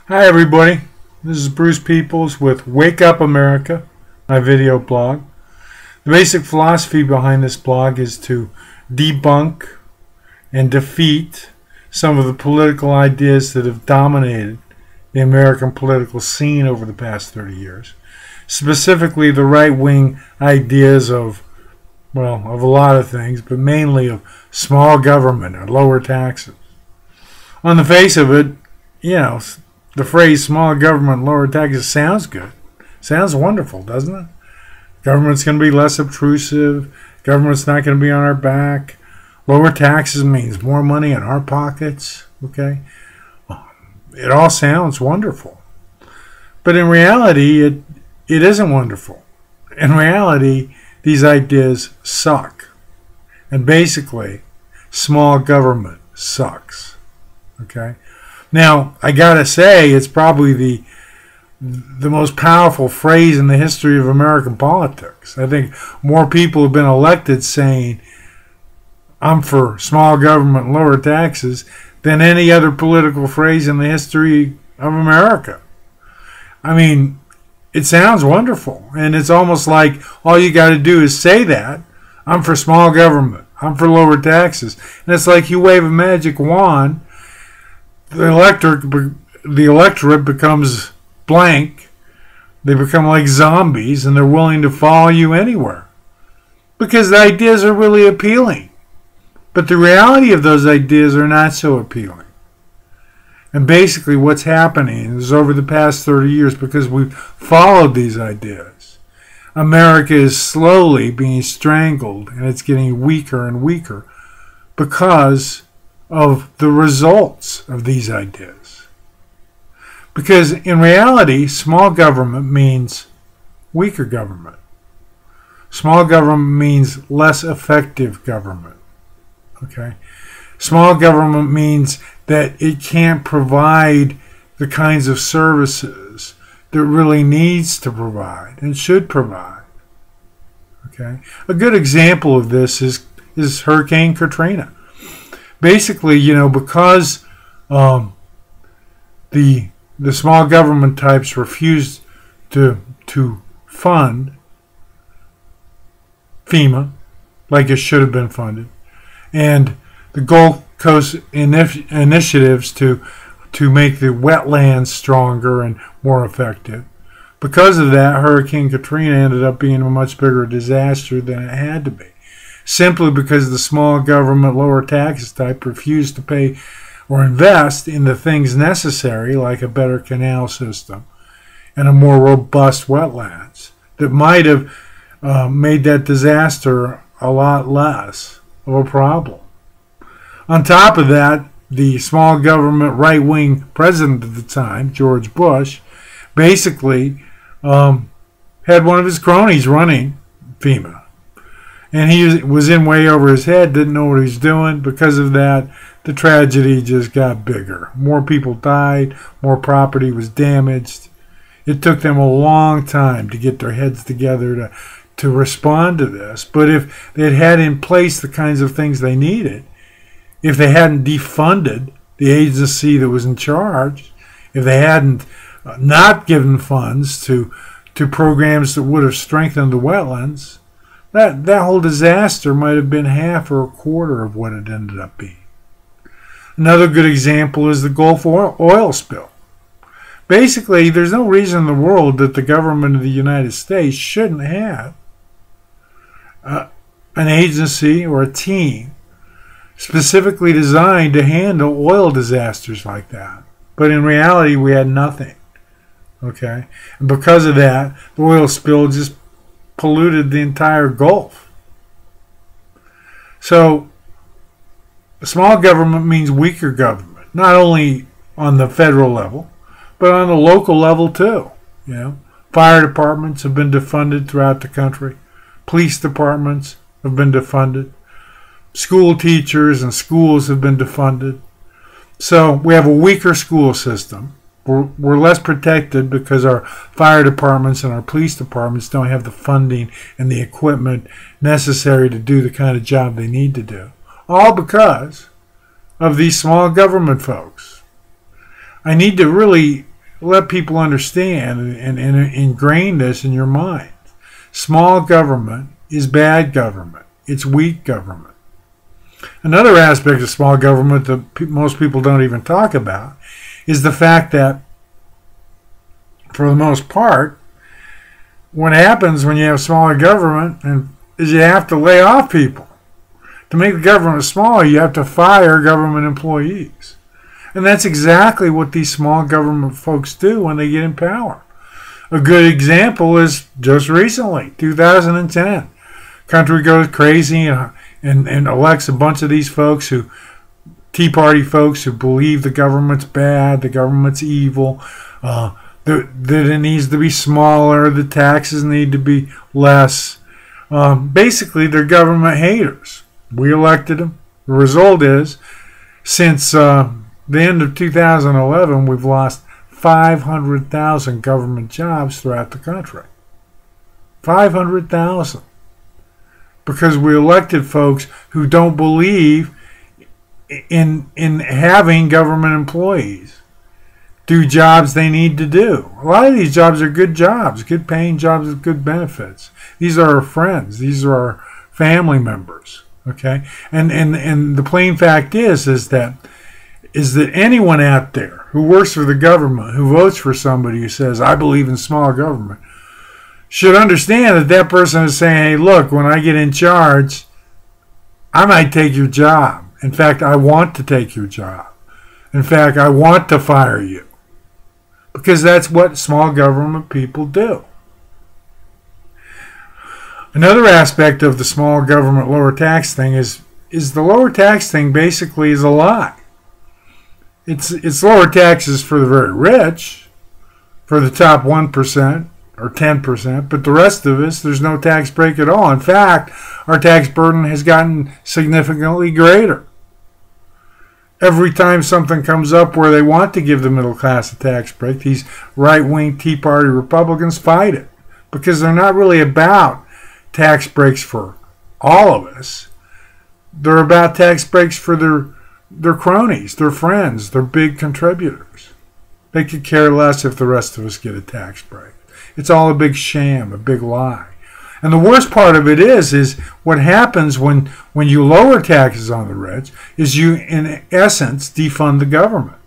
Hi everybody, this is Bruce Peoples with Wake Up America, my video blog. The basic philosophy behind this blog is to debunk and defeat some of the political ideas that have dominated the American political scene over the past 30 years. Specifically the right-wing ideas of a lot of things, but mainly of small government or lower taxes. On the face of it, the phrase small government, lower taxes sounds good. Sounds wonderful, doesn't it? Government's going to be less obtrusive. Government's not going to be on our back. Lower taxes means more money in our pockets. Okay? It all sounds wonderful. But in reality, it isn't wonderful. In reality, these ideas suck. And basically, small government sucks. Okay? Now, I gotta say, it's probably the most powerful phrase in the history of American politics. I think more people have been elected saying, I'm for small government, lower taxes, than any other political phrase in the history of America. I mean, it sounds wonderful, and it's almost like all you got to do is say that. I'm for small government. I'm for lower taxes. And it's like you wave a magic wand, the electorate becomes blank. They become like zombies, and they're willing to follow you anywhere because the ideas are really appealing. But the reality of those ideas are not so appealing. And basically what's happening is over the past 30 years, because we've followed these ideas, America is slowly being strangled, and it's getting weaker and weaker because of the results of these ideas. Because in reality, small government means weaker government. Small government means less effective government. Okay? Small government means that it can't provide the kinds of services that it really needs to provide and should provide. Okay? A good example of this is Hurricane Katrina. Basically, because the small government types refused to fund FEMA like it should have been funded, and the Gulf Coast initiatives to make the wetlands stronger and more effective. Because of that, Hurricane Katrina ended up being a much bigger disaster than it had to be. Simply because the small government, lower taxes type refused to pay or invest in the things necessary, like a better canal system and a more robust wetlands, that might have made that disaster a lot less of a problem. On top of that, the small government right-wing president at the time, George Bush, basically had one of his cronies running FEMA. And he was in way over his head, didn't know what he was doing. Because of that, the tragedy just got bigger. More people died, more property was damaged. It took them a long time to get their heads together to respond to this. But if they had in place the kinds of things they needed, if they hadn't defunded the agency that was in charge, if they hadn't not given funds to programs that would have strengthened the wetlands, that whole disaster might have been half or a quarter of what it ended up being. Another good example is the Gulf oil spill. Basically, there's no reason in the world that the government of the United States shouldn't have an agency or a team specifically designed to handle oil disasters like that. But in reality, we had nothing. Okay? And because of that, the oil spill just polluted the entire Gulf. So, small government means weaker government, not only on the federal level, but on the local level too. Fire departments have been defunded throughout the country. Police departments have been defunded. School teachers and schools have been defunded. So we have a weaker school system. We're less protected because our fire departments and our police departments don't have the funding and the equipment necessary to do the kind of job they need to do. All because of these small government folks. I need to really let people understand and ingrain this in your mind. Small government is bad government. It's weak government. Another aspect of small government that most people don't even talk about is the fact that, for the most part, what happens when you have smaller government is you have to lay off people. To make the government smaller, you have to fire government employees. And that's exactly what these small government folks do when they get in power. A good example is just recently, 2010. Country goes crazy and elects a bunch of these folks Tea Party folks who believe the government's bad, the government's evil, that it needs to be smaller, the taxes need to be less. Basically, they're government haters. We elected them. The result is, since the end of 2011, we've lost 500,000 government jobs throughout the country. 500,000. Because we elected folks who don't believe in having government employees do jobs they need to do. A lot of these jobs are good jobs, good paying jobs with good benefits. These are our friends. These are our family members. Okay? And the plain fact is that anyone out there who works for the government, who votes for somebody who says, I believe in small government, should understand that that person is saying, hey, look, when I get in charge, I might take your job. In fact, I want to take your job. In fact, I want to fire you. Because that's what small government people do. Another aspect of the small government lower tax thing is the lower tax thing basically is a lie. It's lower taxes for the very rich, for the top 1% or 10%, but the rest of us, there's no tax break at all. In fact, our tax burden has gotten significantly greater. Every time something comes up where they want to give the middle class a tax break, these right-wing Tea Party Republicans fight it because they're not really about tax breaks for all of us. They're about tax breaks for their cronies, their friends, their big contributors. They could care less if the rest of us get a tax break. It's all a big sham, a big lie. And the worst part of it is what happens when you lower taxes on the rich is you, in essence, defund the government.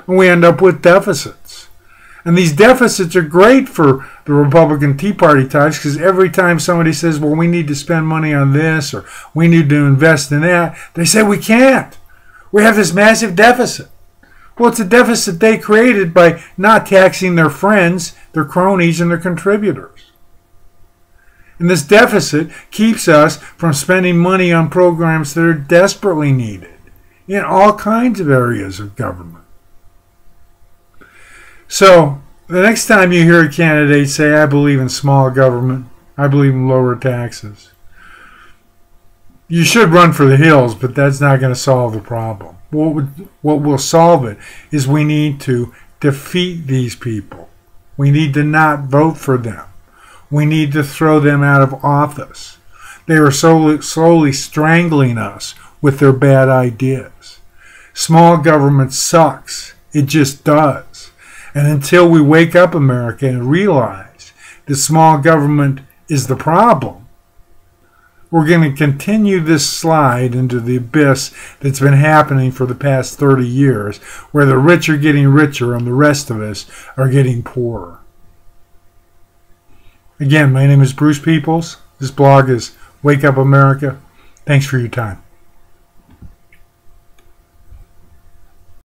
And we end up with deficits. And these deficits are great for the Republican Tea Party types because every time somebody says, well, we need to spend money on this or we need to invest in that, they say we can't. We have this massive deficit. Well, it's a deficit they created by not taxing their friends, their cronies, and their contributors. And this deficit keeps us from spending money on programs that are desperately needed in all kinds of areas of government. So, the next time you hear a candidate say, I believe in small government, I believe in lower taxes, you should run for the hills, but that's not going to solve the problem. What will solve it is we need to defeat these people. We need to not vote for them. We need to throw them out of office. They are slowly strangling us with their bad ideas. Small government sucks. It just does. And until we wake up, America, and realize that small government is the problem, we're going to continue this slide into the abyss that's been happening for the past 30 years, where the rich are getting richer and the rest of us are getting poorer. Again, my name is Bruce Peoples. This blog is Wake Up America. Thanks for your time.